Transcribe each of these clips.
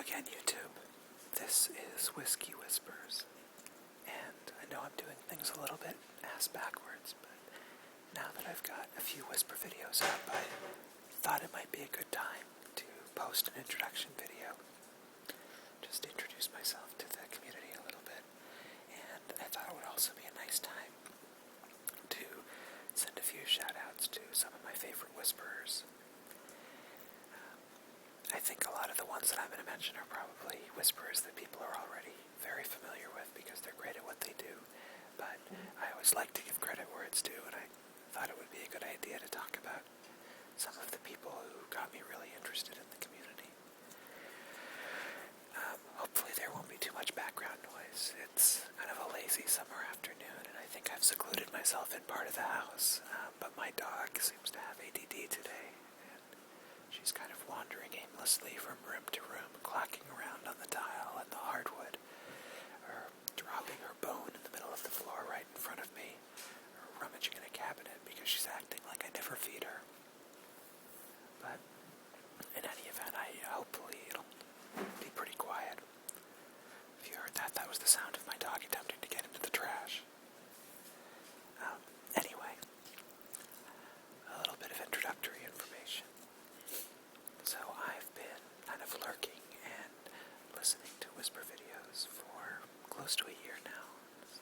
again, YouTube. This is Whiskey Whispers, and I know I'm doing things a little bit ass backwards, but now that I've got a few whisper videos up, I thought it might be a good time to post an introduction video. Just introduce myself to the community a little bit, and I thought it would also be a nice time to send a few shout-outs to some of my favorite whisperers. I think a lot of the ones that I'm going to mention are probably whisperers that people are already very familiar with because they're great at what they do, but I always like to give credit where it's due, and I thought it would be a good idea to talk about some of the people who got me really interested in the community. Hopefully there won't be too much background noise. It's kind of a lazy summer afternoon, and I think I've secluded myself in part of the house, but my dog seems to have ADD today. She's kind of wandering aimlessly from room to room, clacking around on the tile and the hardwood, or dropping her bone in the middle of the floor right in front of me, or rummaging in a cabinet because she's acting like I never feed her. But in any event, hopefully it'll be pretty quiet. If you heard that, that was the sound of my dog attempting to get into the trash. Anyway, a little bit of introductory information. So I've been kind of lurking and listening to whisper videos for close to a year now. It's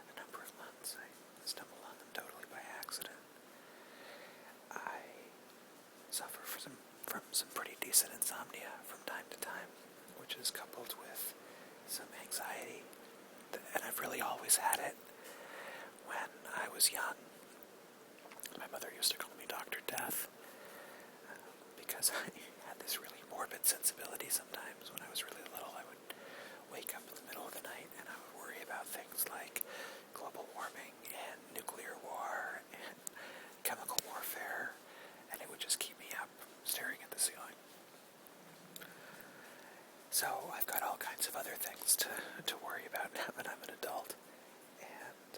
a number of months. I stumbled on them totally by accident. I suffer from some pretty decent insomnia from time to time, which is coupled with some anxiety, and I've really always had it. When I was young, my mother used to call me Dr. Death, because I had this really morbid sensibility sometimes. When I was really little, I would wake up in the middle of the night and I would worry about things like global warming and nuclear war and chemical warfare, and it would just keep me up staring at the ceiling. So I've got all kinds of other things to worry about now that I'm an adult, and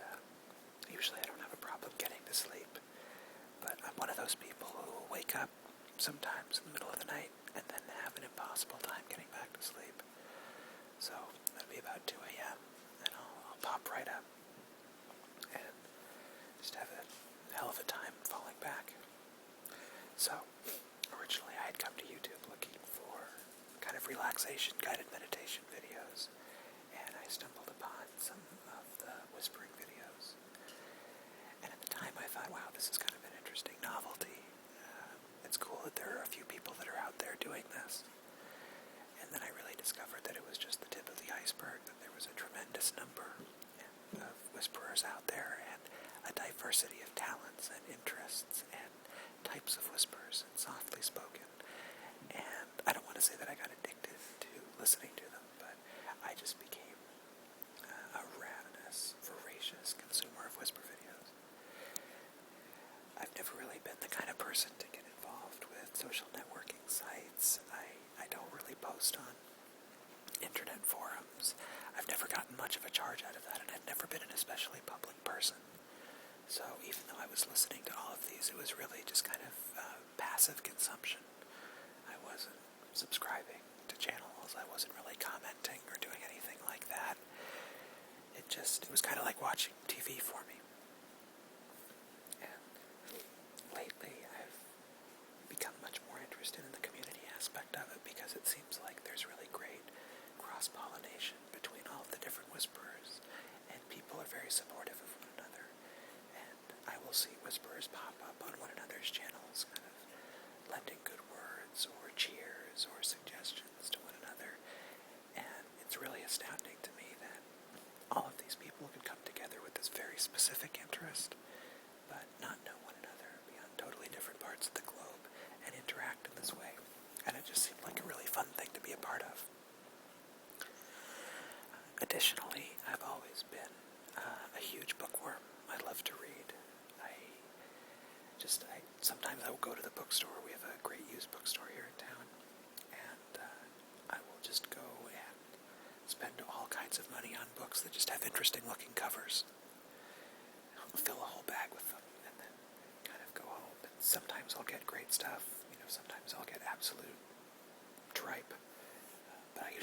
usually I don't have a problem getting to sleep, but I'm one of those people who will wake up sometimes in the middle of the night and then have an impossible time getting back to sleep. So that'll be about 2 a.m. and I'll pop right up and just have a hell of a time falling back. So originally I had come to YouTube looking for kind of relaxation guided meditation videos, and I stumbled upon some of the whispering videos, and at the time I thought, wow, this is kind of an interesting novelty. It's cool that there are a few people that are out there doing this. And then I really discovered that it was just the tip of the iceberg, that there was a tremendous number of whisperers out there and a diversity of talents and interests and types of whispers and softly spoken. And I don't want to say that I got addicted to listening to them, but I just became a ravenous, voracious consumer of whisper videos. I've never really been the kind of person to get involved with social networking sites. I don't really post on internet forums. I've never gotten much of a charge out of that, and I've never been an especially public person. So even though I was listening to all of these, it was really just kind of passive consumption. I wasn't subscribing to channels. I wasn't really commenting or doing anything like that. It was kind of like watching TV for me. Lately, I've become much more interested in the community aspect of it because it seems like there's really great cross-pollination between all of the different whisperers, and people are very supportive of one another. And I will see whisperers pop up on one another's channels, kind of lending good words or cheers or suggestions to one another. And it's really astounding to me that all of these people could come together with this very specific interest, but not know one another, be on totally different parts of the globe, and interact in this way. And it just seemed like a really fun thing to be a part of. Additionally, I've always been a huge bookworm. I love to read. Sometimes I will go to the bookstore. We have a great used bookstore here in town, and I will just go and spend all kinds of money on books that just have interesting looking covers. I'll fill a whole bag with them and then kind of go home. And sometimes I'll get great stuff. Sometimes I'll get absolute tripe. But I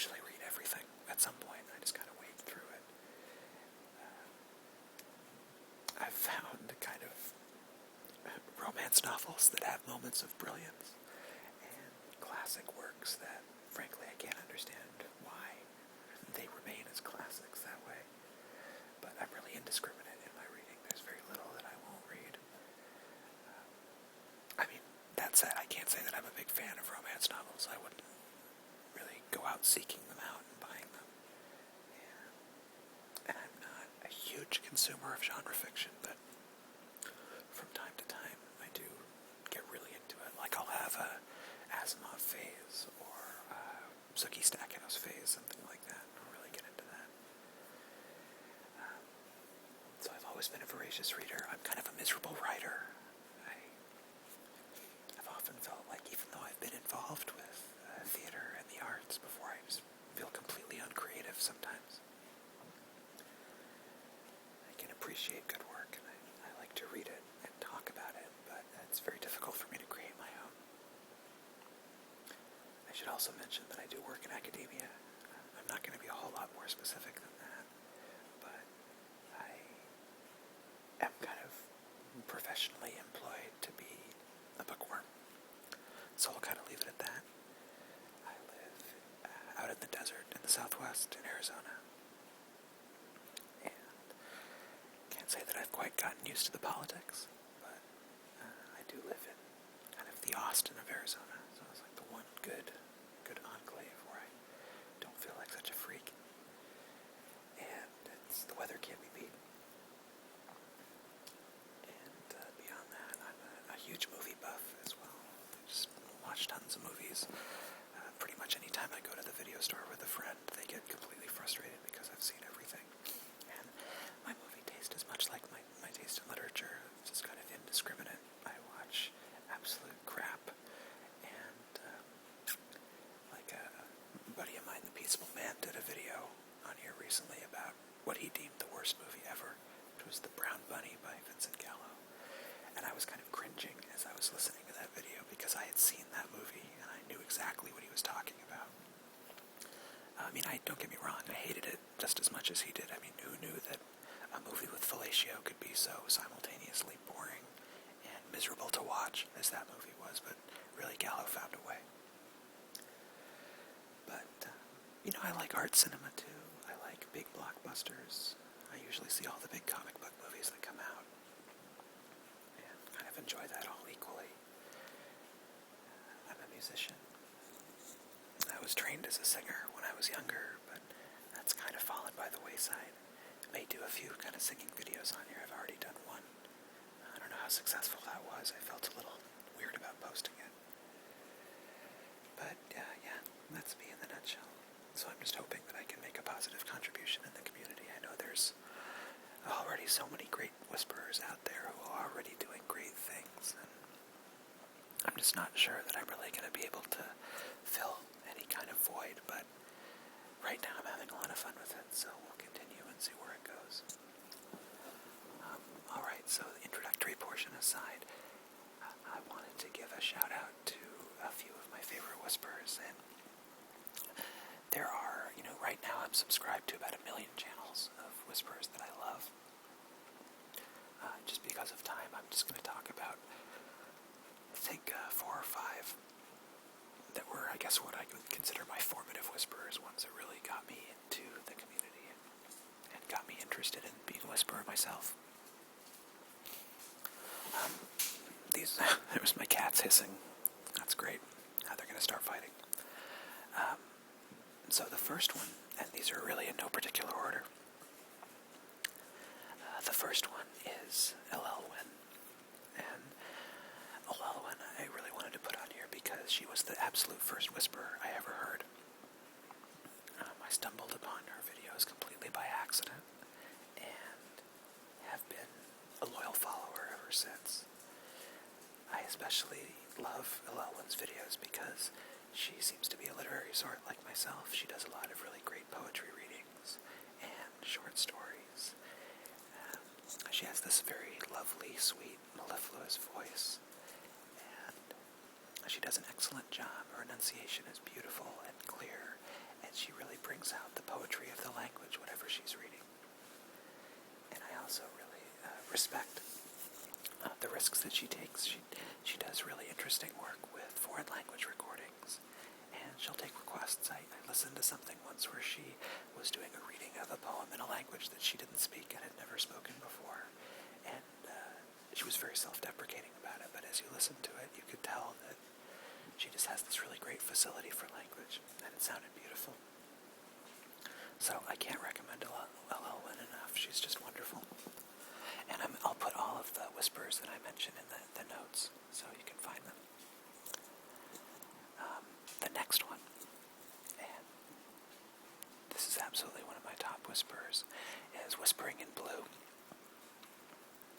novels that have moments of brilliance, and classic works that, frankly, I can't understand why they remain as classics that way. But I'm really indiscriminate in my reading. There's very little that I won't read. I mean, that said, I can't say that I'm a big fan of romance novels. I wouldn't really go out seeking them out and buying them. And I'm not a huge consumer of genre fiction, but from time to time I do get really into it. Like I'll have a Asimov phase or a Sookie Stackhouse phase, something like that. I'll really get into that. So I've always been a voracious reader. I'm kind of a miserable writer. I've often felt like even though I've been involved with theater and the arts before, I just feel completely uncreative sometimes. I can appreciate good work and I like to read it and talk about it, but it's very difficult for me to create my own. I should also mention that I do work in academia. I'm not going to be a whole lot more specific than that, but I am kind of professionally employed to be a bookworm. So I'll kind of leave it at that. I live out in the desert in the southwest in Arizona. And can't say that I've quite gotten used to the politics, but I do live in kind of the Austin of Arizona. So it's like the one good enclave where I don't feel like such a freak. And the weather can't be beat. And beyond that, I'm a huge movie buff as well. I just watch tons of movies. Pretty much any time I go to the video store with a friend, they get completely frustrated because I've seen everything. And my movie taste is much like my taste in literature. It's just kind of indiscriminate. I watch absolute crap. And like a buddy of mine, The Peaceful Man, did a video on here recently about what he deemed the worst movie ever, which was The Brown Bunny by Vincent Gallo. And I was kind of cringing as I was listening to that video because I had seen that movie and I knew exactly what he was talking about. I mean, don't get me wrong, I hated it just as much as he did. I mean, who knew that a movie with fellatio could be so simultaneously boring and miserable to watch as that movie was, but really Gallo found a way. But, I like art cinema too. I like big blockbusters. I usually see all the big comic book movies that come out. And kind of enjoy that all equally. I'm a musician. I was trained as a singer when I was younger, but that's kind of fallen by the wayside. I may do a few kind of singing videos on here. I've already done one. I don't know how successful that was. I felt a little weird about posting it. But, yeah, that's me in the nutshell. So I'm just hoping that I can make a positive contribution in the community. I know there's already so many great whisperers out there who are already doing great things, and I'm just not sure that I'm really going to be able to fill any kind of void, but right now I'm having a lot of fun with it, so we'll continue and see where it goes. Alright, so the introductory portion aside, I wanted to give a shout out to a few of my favorite whisperers, and there are, right now I'm subscribed to about 1 million channels of whisperers that I love. Just because of time, I'm just going to talk about, I think, 4 or 5 that were, I guess, what I would consider my formative whisperers, ones that really got me into the community and got me interested in being a whisperer myself. There was my cats hissing. That's great. Now they're going to start fighting. So the first one, and these are really in no particular order. The first one is Llewellyn. And Llewellyn I really wanted to put on here because she was the absolute first whisperer I ever heard. I stumbled upon her videos completely by accident and have been a loyal follower ever since. I especially love Llewellyn's videos because she seems to be a literary sort like myself. She does a lot of really great poetry readings and short stories. She has this very lovely, sweet, mellifluous voice, and she does an excellent job. Her enunciation is beautiful and clear, and she really brings out the poetry of the language, whatever she's reading. And I also really respect the risks that she takes. She does interesting work with foreign language recordings, and she'll take requests. I listened to something once where she was doing a reading of a poem in a language that she didn't speak and had never spoken before, and she was very self-deprecating about it, but as you listened to it, you could tell that she just has this really great facility for language, and it sounded beautiful. So I can't recommend Llewellyn enough. She's just wonderful. And I'll put all of the whispers that I mentioned in the notes, so you can find them. The next one, and this is absolutely one of my top whispers, is Whispering in Blue.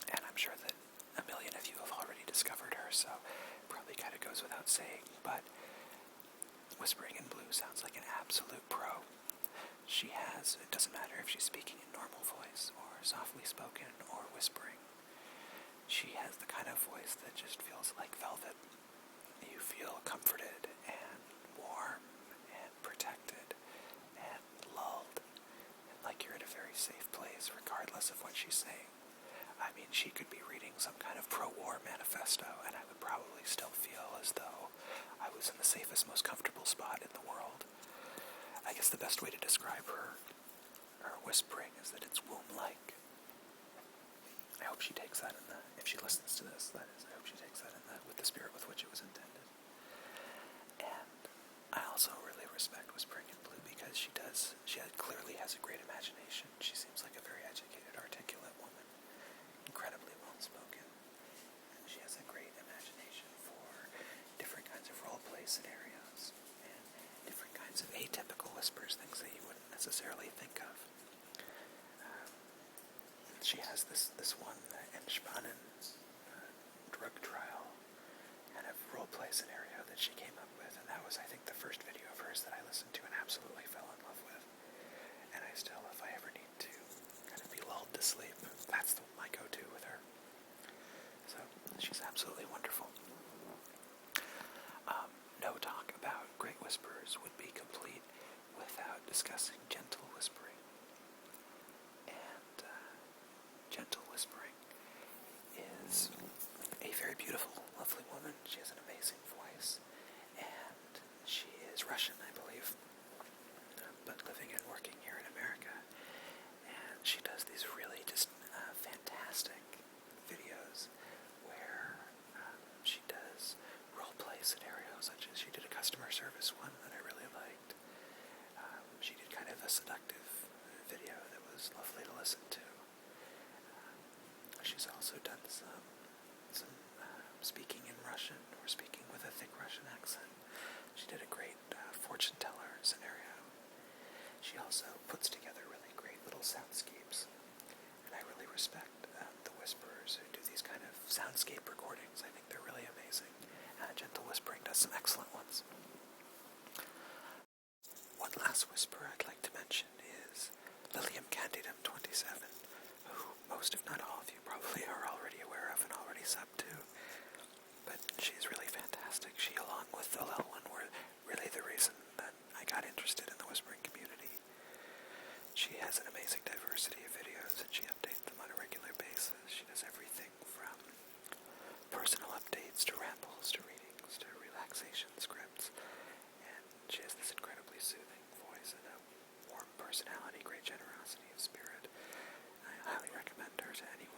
And I'm sure that a million of you have already discovered her, so probably kind of goes without saying, but Whispering in Blue sounds like an absolute pro. She has, it doesn't matter if she's speaking in normal voice or softly spoken or whispering, she has the kind of voice that just feels like velvet. You feel comforted and warm and protected and lulled, and like you're in a very safe place regardless of what she's saying. I mean, she could be reading some kind of pro-war manifesto, and I would probably still feel as though I was in the safest, most comfortable spot in the world. I guess the best way to describe her whispering is that it's womb-like. I hope she takes that if she listens to this, that is, I hope she takes that with the spirit with which it was intended. And I also really respect Whispering in Blue because she clearly has a great imagination. She seems like a very educated, articulate woman, incredibly well-spoken. And she has a great imagination for different kinds of role-play scenarios and different kinds of atypical whispers, things that you wouldn't necessarily think of. She has this one Entspannen drug trial kind of role-play scenario that she came up with, and that was, I think, the first video of hers that I listened to and absolutely fell in love with. And I still, if I ever need to kind of be lulled to sleep, that's my go-to with her. So she's absolutely wonderful. No talk about great whispers would be complete without discussing gentle whispering. And gentle whispering is a very beautiful, lovely woman. She has an amazing voice, and she is Russian, I believe, but living and working here in America. And she does these really just fantastic videos where she does role-play scenarios, such as she did a customer service one that I really liked. She did kind of a seductive video that was lovely to listen to. She's also done some speaking in Russian or speaking with a thick Russian accent. She did a great fortune teller scenario. She also puts together really great little soundscapes, and I really respect the whisperers who do these kind of soundscape recordings. I think they're really amazing. Gentle Whispering does some excellent ones. One last whisper I'd like to mention is Lilium Candidum 27, who most, if not all of you, probably are already aware of and already sub to. But she's really fantastic. She, along with Llewellyn, were really the reason that I got interested in the whispering community. She has an amazing diversity of videos, and she updates them on a regular basis. She does everything from personal updates to rambles to readings to relaxation scripts, and she has this incredibly soothing voice and a warm personality, great generosity of spirit. I highly recommend her to anyone